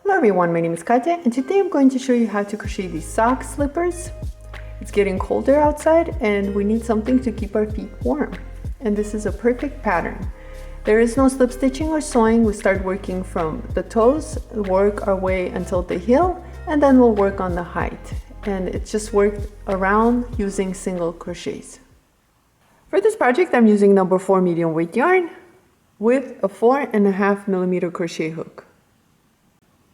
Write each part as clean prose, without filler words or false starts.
Hello everyone, my name is Katya and today I'm going to show you how to crochet these sock slippers. It's getting colder outside and we need something to keep our feet warm. And this is a perfect pattern. There is no slip stitching or sewing. We start working from the toes, work our way until the heel, and then we'll work on the height. And it's just worked around using single crochets. For this project, I'm using number 4 medium weight yarn with a 4.5 millimeter crochet hook.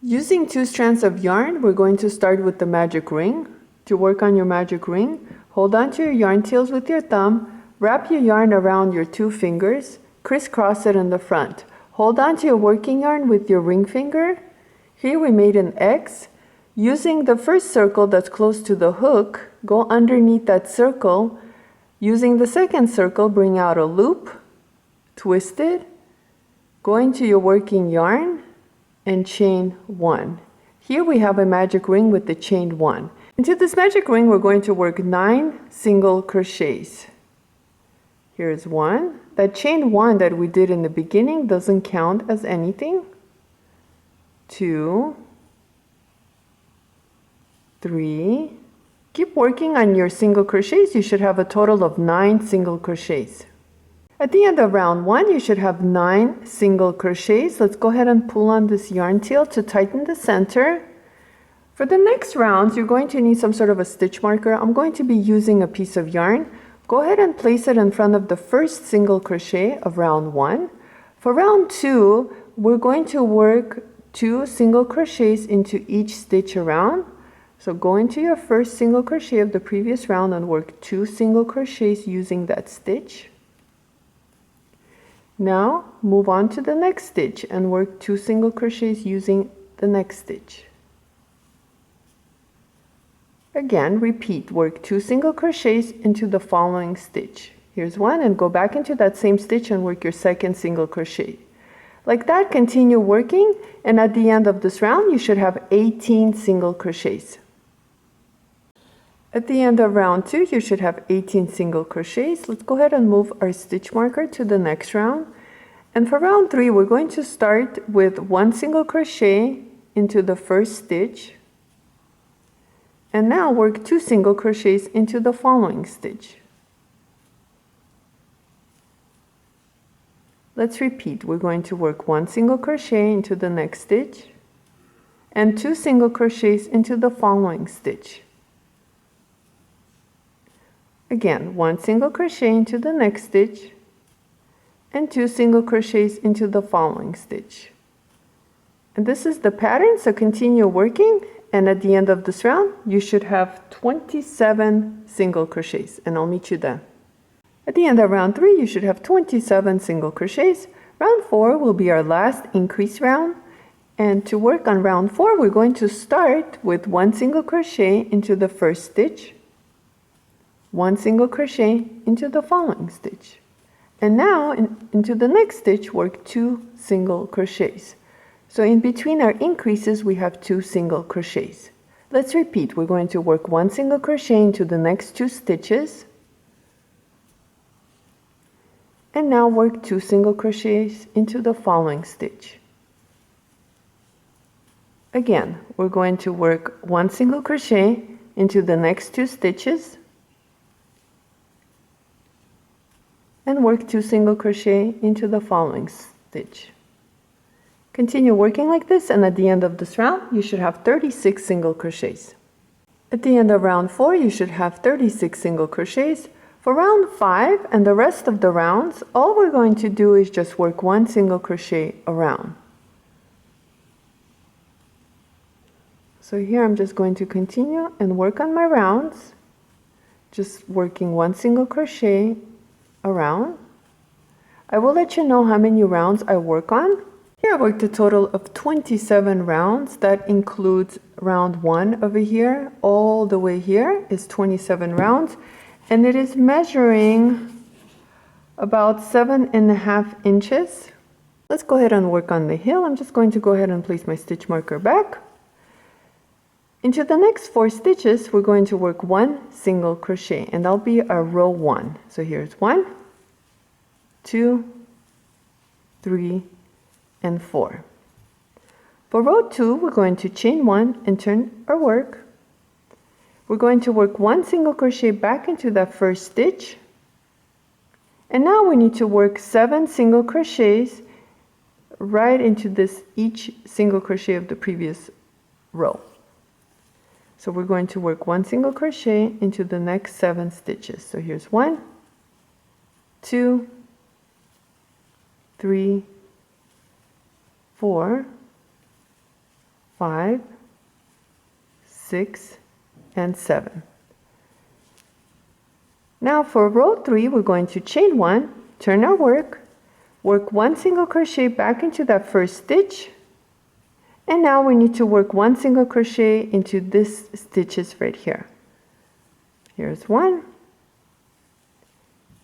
Using 2 strands of yarn, we're going to start with the magic ring. To work on your magic ring, hold on to your yarn tails with your thumb, wrap your yarn around your 2 fingers, crisscross it in the front. Hold on to your working yarn with your ring finger. Here we made an X. Using the first circle that's close to the hook, go underneath that circle. Using the second circle, bring out a loop, twist it, go into your working yarn, and chain 1. Here we have a magic ring with the chained 1. Into this magic ring, we're going to work 9 single crochets. Here's 1. That chain 1 that we did in the beginning doesn't count as anything. 2, 3. Keep working on your single crochets. You should have a total of 9 single crochets. At the end of round 1, you should have 9 single crochets. Let's go ahead and pull on this yarn tail to tighten the center. For the next rounds, you're going to need some sort of a stitch marker. I'm going to be using a piece of yarn. Go ahead and place it in front of the first single crochet of round 1. For round 2, we're going to work 2 single crochets into each stitch around. So go into your first single crochet of the previous round and work 2 single crochets using that stitch. Now move on to the next stitch and work 2 single crochets using the next stitch. Again, repeat, work 2 single crochets into the following stitch. Here's 1, and go back into that same stitch and work your second single crochet. Like that, continue working, and at the end of this round you should have 18 single crochets. At the end of round 2, you should have 18 single crochets. Let's go ahead and move our stitch marker to the next round. And for round 3, we're going to start with 1 single crochet into the first stitch. And now work 2 single crochets into the following stitch. Let's repeat. We're going to work 1 single crochet into the next stitch and 2 single crochets into the following stitch. Again, 1 single crochet into the next stitch and 2 single crochets into the following stitch. And this is the pattern, so continue working, and at the end of this round you should have 27 single crochets, and I'll meet you then. At the end of round 3 you should have 27 single crochets. Round 4 will be our last increase round, and to work on round 4 we're going to start with 1 single crochet into the first stitch, 1 single crochet into the following stitch, and now into the next stitch work 2 single crochets. So in between our increases we have 2 single crochets. Let's repeat. We're going to work 1 single crochet into the next 2 stitches, and now work 2 single crochets into the following stitch. Again, we're going to work 1 single crochet into the next 2 stitches and work 2 single crochet into the following stitch. Continue working like this, and at the end of this round you should have 36 single crochets. At the end of round 4 you should have 36 single crochets. For round 5 and the rest of the rounds, all we're going to do is just work 1 single crochet around. So here I'm just going to continue and work on my rounds, just working 1 single crochet around. I will let you know how many rounds I work on. Here I worked a total of 27 rounds. That includes round 1 over here. All the way here is 27 rounds, and it is measuring about 7.5 inches. Let's go ahead and work on the heel. I'm just going to go ahead and place my stitch marker back. Into the next 4 stitches we're going to work 1 single crochet, and that'll be our row 1. So here's 1, 2, 3, and 4. For row 2, we're going to chain 1 and turn our work. We're going to work 1 single crochet back into that first stitch. And now we need to work 7 single crochets right into this each single crochet of the previous row. So we're going to work 1 single crochet into the next 7 stitches. So here's 1, 2, 3, 4, 5, 6, and 7. Now for row 3, we're going to chain 1, turn our work 1 single crochet back into that first stitch, and now we need to work 1 single crochet into this stitches right here. Here's 1,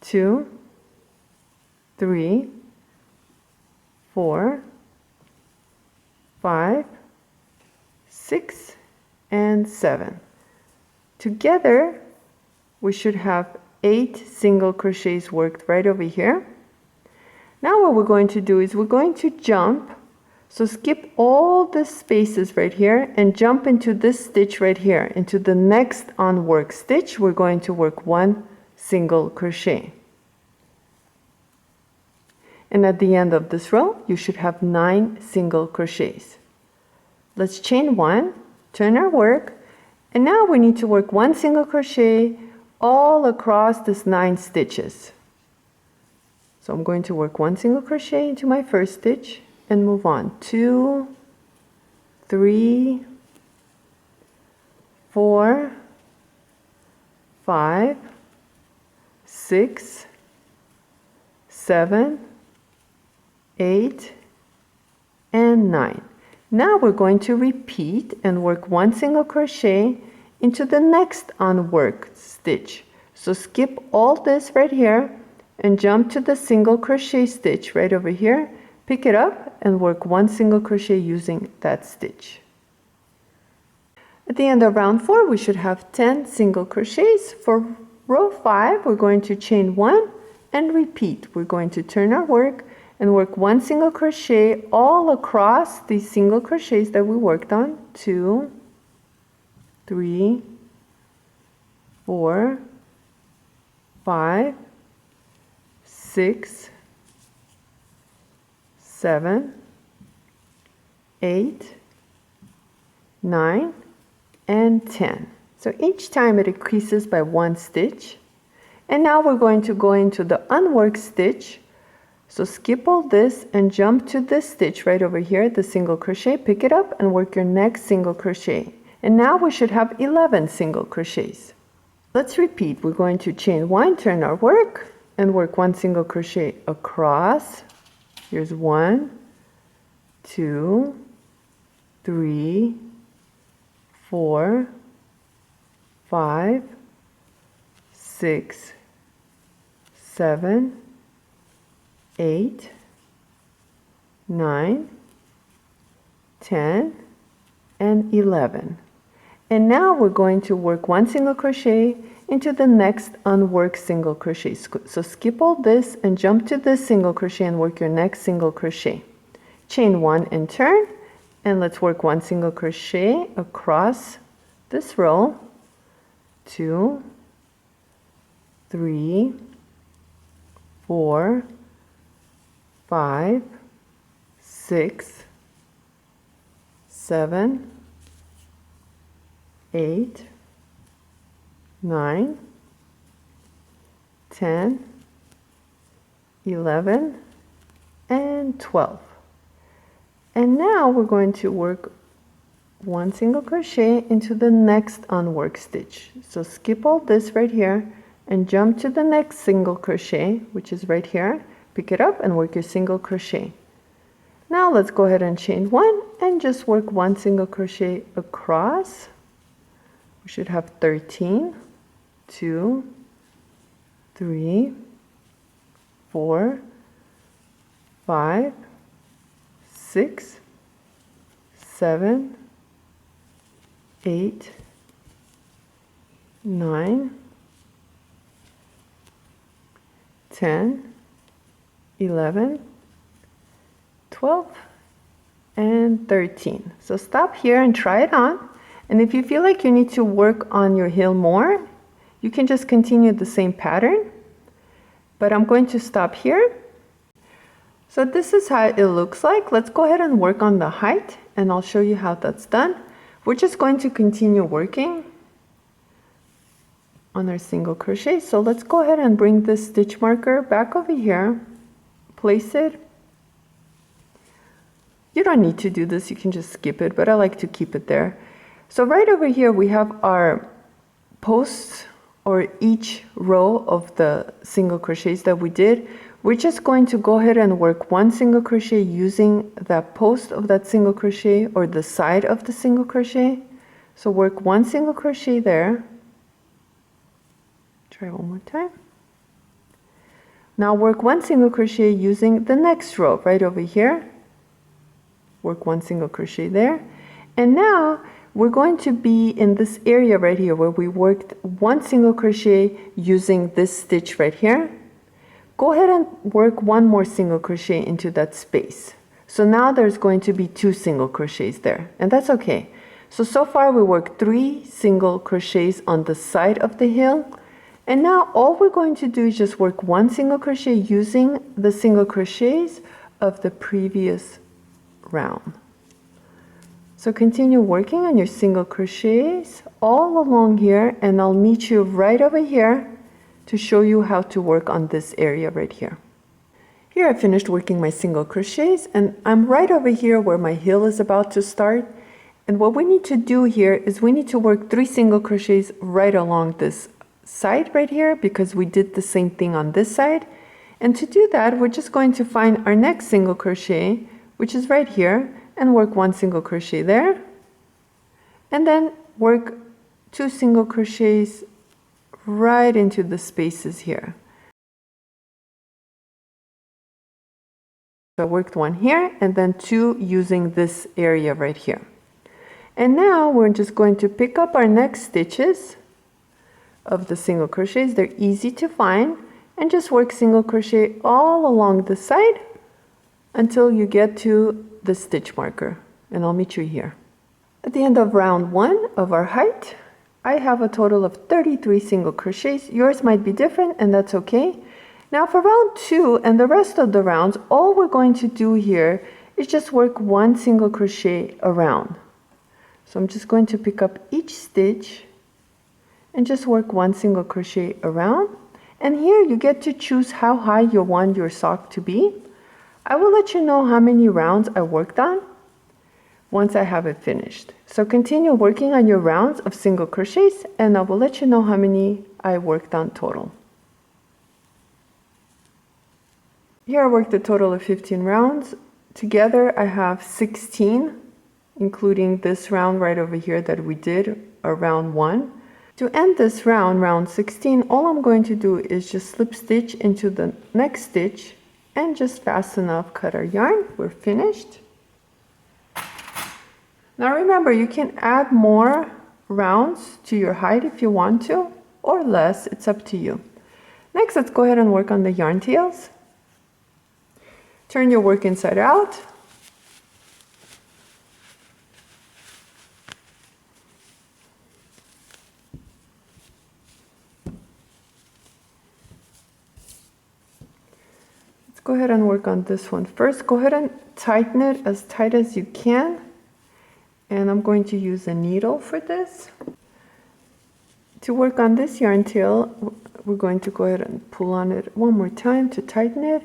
2, 3, 4, 5, 6, and 7. Together, we should have 8 single crochets worked right over here. Now what we're going to do is we're going to jump. So skip all the spaces right here and jump into this stitch right here. Into the next on work stitch, we're going to work 1 single crochet. And at the end of this row, you should have 9 single crochets. Let's chain 1, turn our work, and now we need to work 1 single crochet all across this 9 stitches. So I'm going to work 1 single crochet into my first stitch and move on. 2, 3, 4, 5, 6, 7, 8, and 9. Now we're going to repeat and work 1 single crochet into the next on work stitch. So skip all this right here and jump to the single crochet stitch right over here, pick it up and work 1 single crochet using that stitch. At the end of round 4, we should have 10 single crochets. For row 5, we're going to chain 1 and repeat. We're going to turn our work and work 1 single crochet all across these single crochets that we worked on. 2, 3, 4, 5, 6, 7, 8, 9, and 10. So each time it increases by 1 stitch. And now we're going to go into the unworked stitch. So skip all this and jump to this stitch right over here, the single crochet, pick it up and work your next single crochet. And now we should have 11 single crochets. Let's repeat. We're going to chain 1, turn our work, and work 1 single crochet across. Here's 1, 2, 3, 4, 5, 6, 7, 8, 9, 10, and 11. And now we're going to work 1 single crochet into the next unworked single crochet. So skip all this and jump to this single crochet and work your next single crochet. Chain 1 and turn, and let's work 1 single crochet across this row. 2, 3, 4, 5, 6, 7, 8, 9, 10, 11, and 12. And now we're going to work 1 single crochet into the next unworked stitch. So skip all this right here and jump to the next single crochet, which is right here. Pick it up and work your single crochet. Now let's go ahead and chain 1 and just work 1 single crochet across. We should have 13, 2, 3, 4, 5, 6, 7, 8, 9, 10, 11, 12, and 13. So stop here and try it on. And if you feel like you need to work on your heel more, you can just continue the same pattern. But I'm going to stop here. So this is how it looks like. Let's go ahead and work on the height, and I'll show you how that's done. We're just going to continue working on our single crochet. So let's go ahead and bring this stitch marker back over here, place it. You don't need to do this, you can just skip it, but I like to keep it there. So right over here we have our posts, or each row of the single crochets that we did. We're just going to go ahead and work one single crochet using that post of that single crochet or the side of the single crochet. So work one single crochet there. Try one more time. Now work one single crochet using the next row right over here. Work one single crochet there. And now we're going to be in this area right here where we worked one single crochet using this stitch right here. Go ahead and work one more single crochet into that space. So now there's going to be 2 single crochets there, and that's okay. So far we worked 3 single crochets on the side of the heel, and now all we're going to do is just work one single crochet using the single crochets of the previous round. So continue working on your single crochets all along here, and I'll meet you right over here to show you how to work on this area right here. Here I finished working my single crochets, and I'm right over here where my heel is about to start. And what we need to do here is we need to work 3 single crochets right along this side right here, because we did the same thing on this side. And to do that, we're just going to find our next single crochet, which is right here, and work 1 single crochet there, and then work 2 single crochets right into the spaces here. So I worked 1 here and then 2 using this area right here. And now we're just going to pick up our next stitches of the single crochets. They're easy to find, and just work single crochet all along the side until you get to the stitch marker, and I'll meet you here. At the end of round 1 of our height, I have a total of 33 single crochets. Yours might be different, and that's okay. Now for round 2 and the rest of the rounds, all we're going to do here is just work 1 single crochet around. So I'm just going to pick up each stitch and just work 1 single crochet around. And here you get to choose how high you want your sock to be. I will let you know how many rounds I worked on once I have it finished. So continue working on your rounds of single crochets, and I will let you know how many I worked on total. Here I worked a total of 15 rounds. Together I have 16, including this round right over here that we did, round 1. To end this round, round 16, all I'm going to do is just slip stitch into the next stitch and just fast enough cut our yarn. We're finished. Now remember, you can add more rounds to your height if you want to, or less, it's up to you. Next, let's go ahead and work on the yarn tails. Turn your work inside out. Let's go ahead and work on this one first. Go ahead and tighten it as tight as you can. And I'm going to use a needle for this. To work on this yarn tail, we're going to go ahead and pull on it one more time to tighten it.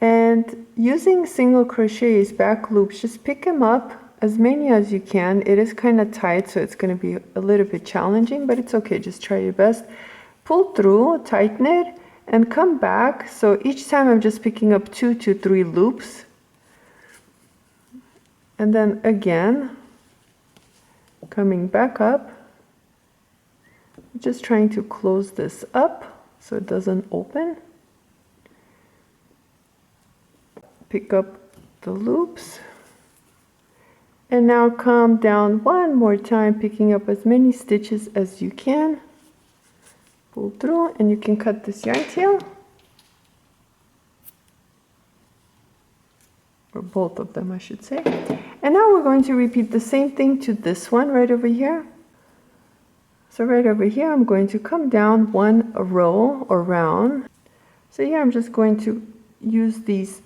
And using single crochets, back loops, just pick them up as many as you can. It is kind of tight, so it's going to be a little bit challenging, but it's okay. Just try your best. Pull through, tighten it, and come back. So each time I'm just picking up 2 to 3 loops. And then again, coming back up, just trying to close this up so it doesn't open. Pick up the loops, and now come down one more time, picking up as many stitches as you can. Pull through, and you can cut this yarn tail, or both of them I should say. And now we're going to repeat the same thing to this one right over here. So right over here, I'm going to come down one row or round. So here I'm just going to use these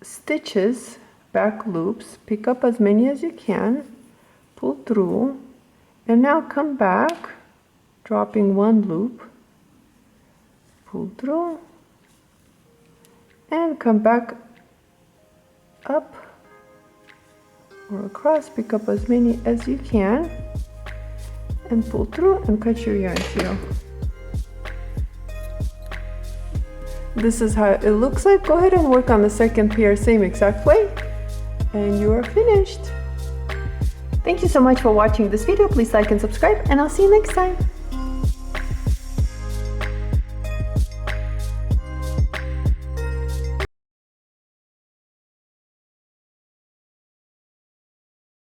stitches, back loops, pick up as many as you can, pull through, and now come back, dropping one loop, pull through, and come back up or across, pick up as many as you can, and pull through and cut your yarn tail. This is how it looks like. Go ahead and work on the second pair same exact way, and you are finished. Thank you so much for watching this video. Please like and subscribe, and I'll see you next time.